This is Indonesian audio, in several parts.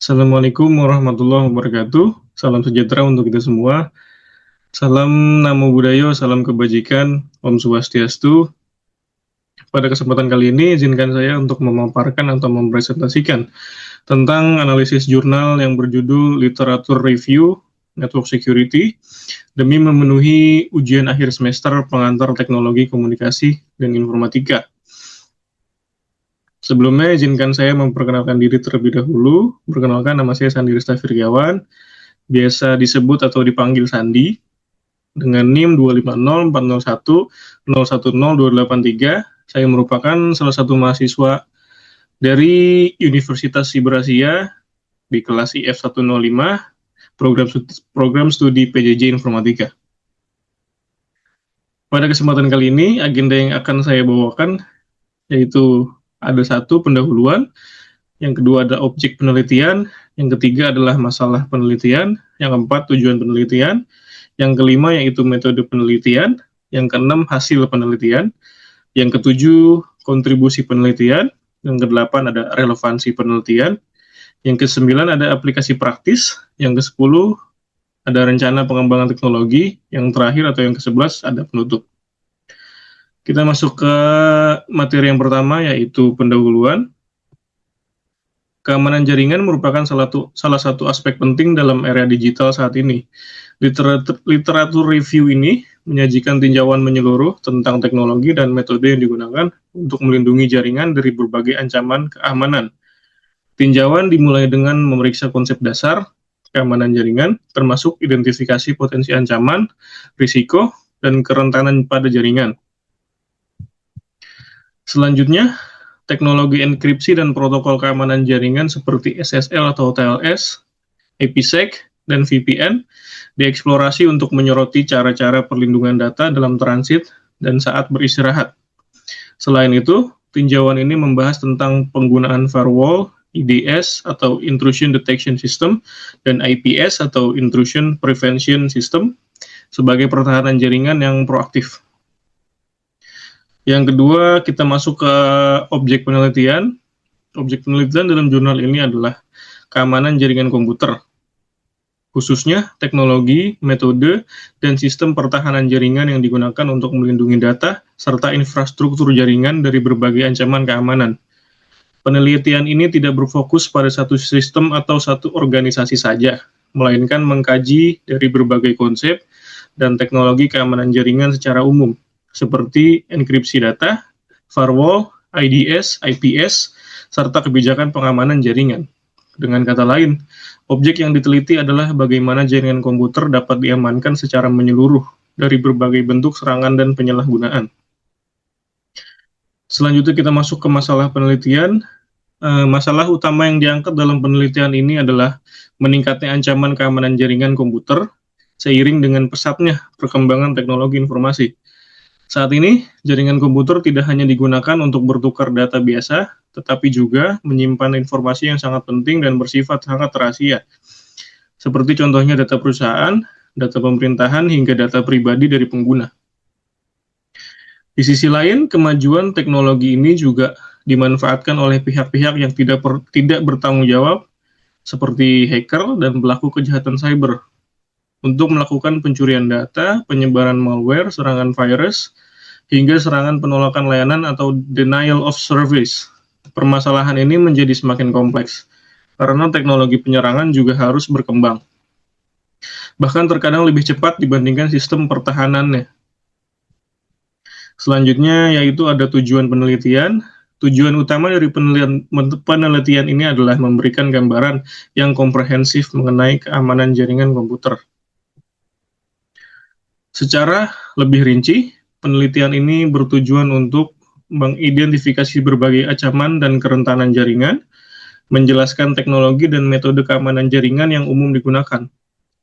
Assalamualaikum warahmatullahi wabarakatuh. Salam sejahtera untuk kita semua. Salam Namo Buddhaya, salam kebajikan, Om Swastiastu. Pada kesempatan kali ini, izinkan saya untuk memaparkan atau mempresentasikan tentang analisis jurnal yang berjudul Literature Review Network Security demi memenuhi ujian akhir semester pengantar teknologi komunikasi dan informatika. Sebelumnya, izinkan saya memperkenalkan diri terlebih dahulu. Perkenalkan, nama saya Sandi Rista Firyawan, biasa disebut atau dipanggil Sandi, dengan NIM 25040100283. Saya merupakan salah satu mahasiswa dari Universitas Siber Asia di kelas IF 105, program studi PJJ Informatika. Pada kesempatan kali ini, agenda yang akan saya bawakan yaitu ada satu pendahuluan, yang kedua ada objek penelitian, yang ketiga adalah masalah penelitian, yang keempat tujuan penelitian, yang kelima yaitu metode penelitian, yang keenam hasil penelitian, yang ketujuh kontribusi penelitian, yang kedelapan ada relevansi penelitian, yang kesembilan ada aplikasi praktis, yang kesepuluh ada rencana pengembangan teknologi, yang terakhir atau yang kesebelas ada penutup. Kita masuk ke materi yang pertama, yaitu pendahuluan. Keamanan jaringan merupakan salah satu aspek penting dalam era digital saat ini. Literatur review ini menyajikan tinjauan menyeluruh tentang teknologi dan metode yang digunakan untuk melindungi jaringan dari berbagai ancaman keamanan. Tinjauan dimulai dengan memeriksa konsep dasar keamanan jaringan, termasuk identifikasi potensi ancaman, risiko, dan kerentanan pada jaringan. Selanjutnya, teknologi enkripsi dan protokol keamanan jaringan seperti SSL atau TLS, IPsec, dan VPN dieksplorasi untuk menyoroti cara-cara perlindungan data dalam transit dan saat beristirahat. Selain itu, tinjauan ini membahas tentang penggunaan firewall, IDS atau Intrusion Detection System, dan IPS atau Intrusion Prevention System sebagai pertahanan jaringan yang proaktif. Yang kedua, kita masuk ke objek penelitian. Objek penelitian dalam jurnal ini adalah keamanan jaringan komputer, khususnya teknologi, metode, dan sistem pertahanan jaringan yang digunakan untuk melindungi data serta infrastruktur jaringan dari berbagai ancaman keamanan. Penelitian ini tidak berfokus pada satu sistem atau satu organisasi saja, melainkan mengkaji dari berbagai konsep dan teknologi keamanan jaringan secara umum, seperti enkripsi data, firewall, IDS, IPS, serta kebijakan pengamanan jaringan. Dengan kata lain, objek yang diteliti adalah bagaimana jaringan komputer dapat diamankan secara menyeluruh dari berbagai bentuk serangan dan penyalahgunaan. Selanjutnya kita masuk ke masalah penelitian. Masalah utama yang diangkat dalam penelitian ini adalah meningkatnya ancaman keamanan jaringan komputer seiring dengan pesatnya perkembangan teknologi informasi. Saat ini, jaringan komputer tidak hanya digunakan untuk bertukar data biasa, tetapi juga menyimpan informasi yang sangat penting dan bersifat sangat rahasia. Seperti contohnya data perusahaan, data pemerintahan, hingga data pribadi dari pengguna. Di sisi lain, kemajuan teknologi ini juga dimanfaatkan oleh pihak-pihak yang tidak bertanggung jawab, seperti hacker dan pelaku kejahatan cyber, untuk melakukan pencurian data, penyebaran malware, serangan virus, hingga serangan penolakan layanan atau denial of service. Permasalahan ini menjadi semakin kompleks, karena teknologi penyerangan juga harus berkembang. Bahkan terkadang lebih cepat dibandingkan sistem pertahanannya. Selanjutnya yaitu ada tujuan penelitian. Tujuan utama dari penelitian ini adalah memberikan gambaran yang komprehensif mengenai keamanan jaringan komputer. Secara lebih rinci, penelitian ini bertujuan untuk mengidentifikasi berbagai ancaman dan kerentanan jaringan, menjelaskan teknologi dan metode keamanan jaringan yang umum digunakan.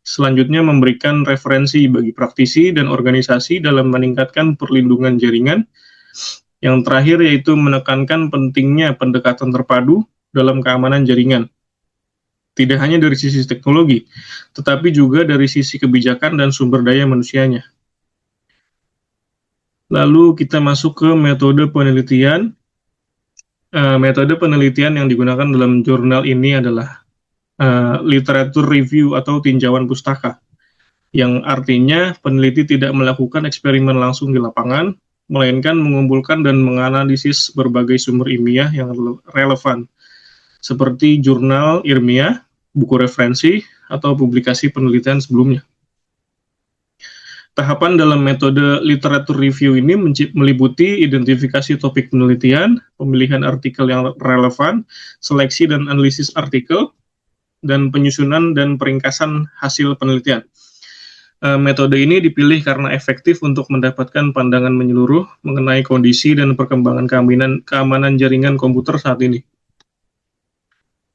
Selanjutnya memberikan referensi bagi praktisi dan organisasi dalam meningkatkan perlindungan jaringan. Yang terakhir yaitu menekankan pentingnya pendekatan terpadu dalam keamanan jaringan. Tidak hanya dari sisi teknologi, tetapi juga dari sisi kebijakan dan sumber daya manusianya. Lalu kita masuk ke metode penelitian. Metode penelitian yang digunakan dalam jurnal ini adalah literatur review atau tinjauan pustaka, yang artinya peneliti tidak melakukan eksperimen langsung di lapangan, melainkan mengumpulkan dan menganalisis berbagai sumber ilmiah yang relevan, seperti jurnal ilmiah, buku referensi, atau publikasi penelitian sebelumnya. Tahapan dalam metode literatur review ini meliputi identifikasi topik penelitian, pemilihan artikel yang relevan, seleksi dan analisis artikel, dan penyusunan dan peringkasan hasil penelitian. Metode ini dipilih karena efektif untuk mendapatkan pandangan menyeluruh mengenai kondisi dan perkembangan keamanan jaringan komputer saat ini.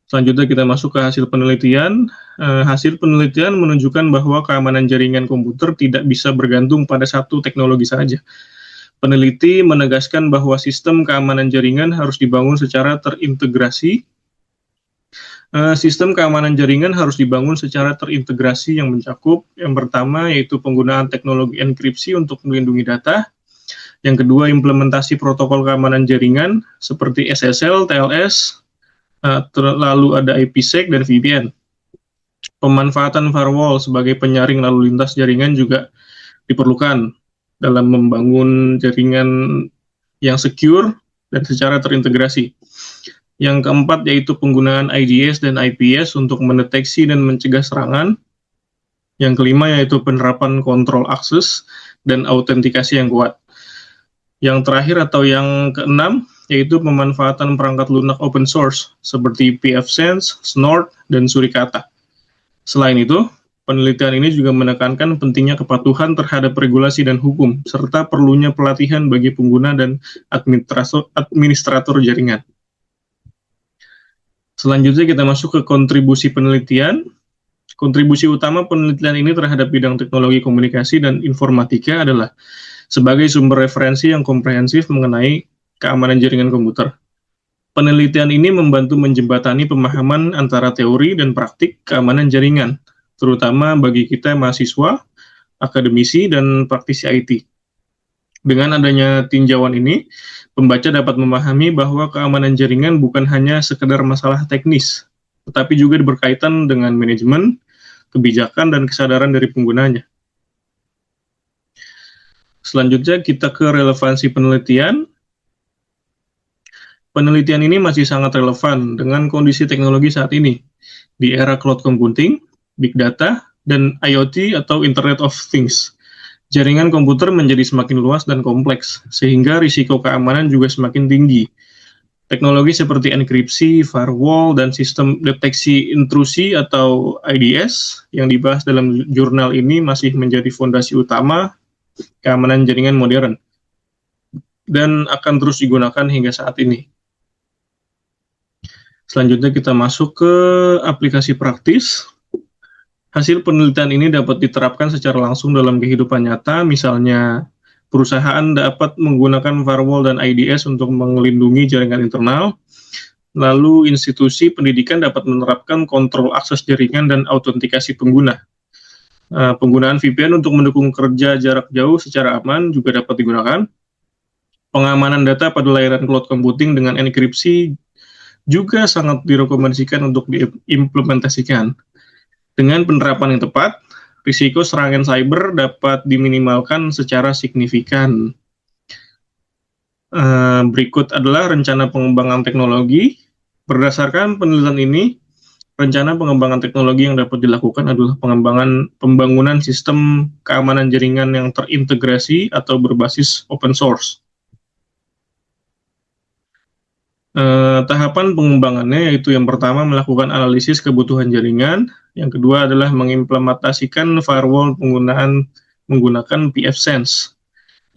Selanjutnya kita masuk ke hasil penelitian. Hasil penelitian menunjukkan bahwa keamanan jaringan komputer tidak bisa bergantung pada satu teknologi saja. Peneliti menegaskan bahwa sistem keamanan jaringan harus dibangun secara terintegrasi. Sistem keamanan jaringan harus dibangun secara terintegrasi yang mencakup, yang pertama yaitu penggunaan teknologi enkripsi untuk melindungi data. Yang kedua, implementasi protokol keamanan jaringan seperti SSL, TLS, lalu ada IPsec dan VPN. Pemanfaatan firewall sebagai penyaring lalu lintas jaringan juga diperlukan dalam membangun jaringan yang secure dan secara terintegrasi. Yang keempat yaitu penggunaan IDS dan IPS untuk mendeteksi dan mencegah serangan. Yang kelima yaitu penerapan kontrol akses dan autentikasi yang kuat. Yang terakhir atau yang keenam yaitu pemanfaatan perangkat lunak open source seperti pfSense, Snort, dan Suricata. Selain itu, penelitian ini juga menekankan pentingnya kepatuhan terhadap regulasi dan hukum, serta perlunya pelatihan bagi pengguna dan administrator jaringan. Selanjutnya kita masuk ke kontribusi penelitian. Kontribusi utama penelitian ini terhadap bidang teknologi komunikasi dan informatika adalah sebagai sumber referensi yang komprehensif mengenai keamanan jaringan komputer. Penelitian ini membantu menjembatani pemahaman antara teori dan praktik keamanan jaringan, terutama bagi kita mahasiswa, akademisi, dan praktisi IT. Dengan adanya tinjauan ini, pembaca dapat memahami bahwa keamanan jaringan bukan hanya sekedar masalah teknis, tetapi juga berkaitan dengan manajemen, kebijakan, dan kesadaran dari penggunanya. Selanjutnya kita ke relevansi penelitian. Penelitian ini masih sangat relevan dengan kondisi teknologi saat ini, di era cloud computing, big data, dan IoT atau Internet of Things. Jaringan komputer menjadi semakin luas dan kompleks, sehingga risiko keamanan juga semakin tinggi. Teknologi seperti enkripsi, firewall, dan sistem deteksi intrusi atau IDS yang dibahas dalam jurnal ini masih menjadi fondasi utama keamanan jaringan modern, dan akan terus digunakan hingga saat ini. Selanjutnya kita masuk ke aplikasi praktis. Hasil penelitian ini dapat diterapkan secara langsung dalam kehidupan nyata, misalnya perusahaan dapat menggunakan firewall dan IDS untuk melindungi jaringan internal, lalu institusi pendidikan dapat menerapkan kontrol akses jaringan dan autentikasi pengguna. Penggunaan VPN untuk mendukung kerja jarak jauh secara aman juga dapat digunakan. Pengamanan data pada layanan cloud computing dengan enkripsi juga sangat direkomendasikan untuk diimplementasikan. Dengan penerapan yang tepat, risiko serangan cyber dapat diminimalkan secara signifikan. Berikut adalah rencana pengembangan teknologi. Berdasarkan penelitian ini, rencana pengembangan teknologi yang dapat dilakukan adalah pembangunan sistem keamanan jaringan yang terintegrasi atau berbasis open source. Tahapan pengembangannya yaitu yang pertama melakukan analisis kebutuhan jaringan, yang kedua adalah mengimplementasikan firewall menggunakan pfSense.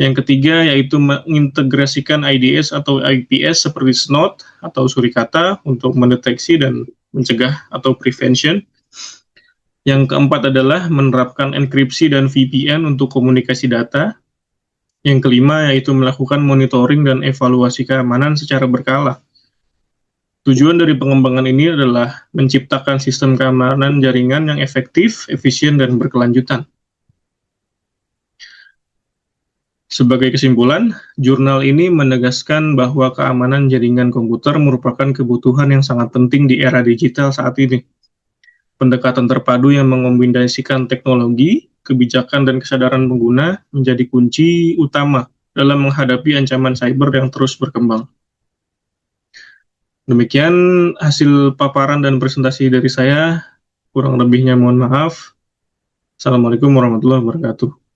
Yang ketiga yaitu mengintegrasikan IDS atau IPS seperti Snort atau Suricata untuk mendeteksi dan mencegah atau prevention. Yang keempat adalah menerapkan enkripsi dan VPN untuk komunikasi data. Yang kelima yaitu melakukan monitoring dan evaluasi keamanan secara berkala. Tujuan dari pengembangan ini adalah menciptakan sistem keamanan jaringan yang efektif, efisien, dan berkelanjutan. Sebagai kesimpulan, jurnal ini menegaskan bahwa keamanan jaringan komputer merupakan kebutuhan yang sangat penting di era digital saat ini. Pendekatan terpadu yang mengombinasikan teknologi, kebijakan, dan kesadaran pengguna menjadi kunci utama dalam menghadapi ancaman cyber yang terus berkembang. Demikian hasil paparan dan presentasi dari saya. Kurang lebihnya mohon maaf. Assalamualaikum warahmatullahi wabarakatuh.